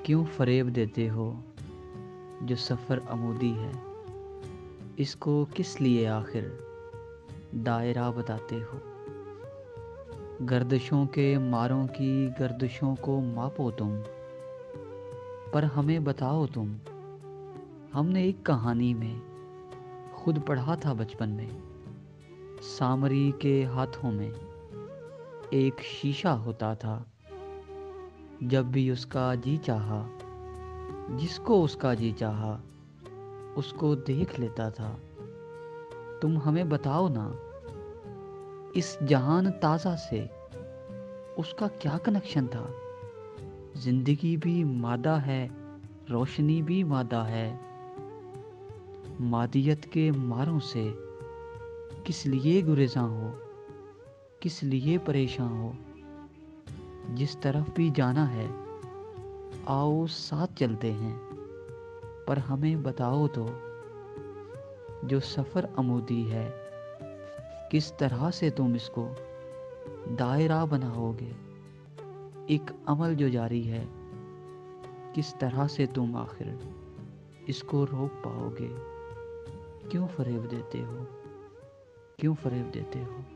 کیوں فریب دیتے ہو جو سفر عمودی ہے؟ اس کو کس لیے آخر دائرہ بتاتے ہو؟ گردشوں کے ماروں کی گردشوں کو ماپو تم، پر ہمیں بتاؤ تم۔ ہم نے ایک کہانی میں خود پڑھا تھا بچپن میں، سامری کے ہاتھوں میں ایک شیشہ ہوتا تھا، جب بھی اس کا جی چاہا، جس کو اس کا جی چاہا اس کو دیکھ لیتا تھا۔ تم ہمیں بتاؤ نا، اس جہان تازہ سے اس کا کیا کنیکشن تھا؟ زندگی بھی مادہ ہے، روشنی بھی مادہ ہے، مادیت کے ماروں سے کس لیے گریزاں ہو، کس لیے پریشاں ہو؟ جس طرف بھی جانا ہے آؤ ساتھ چلتے ہیں، پر ہمیں بتاؤ تو، جو سفر عمودی ہے کس طرح سے تم اس کو دائرہ بناؤ گے؟ ایک عمل جو جاری ہے کس طرح سے تم آخر اس کو روک پاؤ گے؟ کیوں فریب دیتے ہو؟ کیوں فریب دیتے ہو؟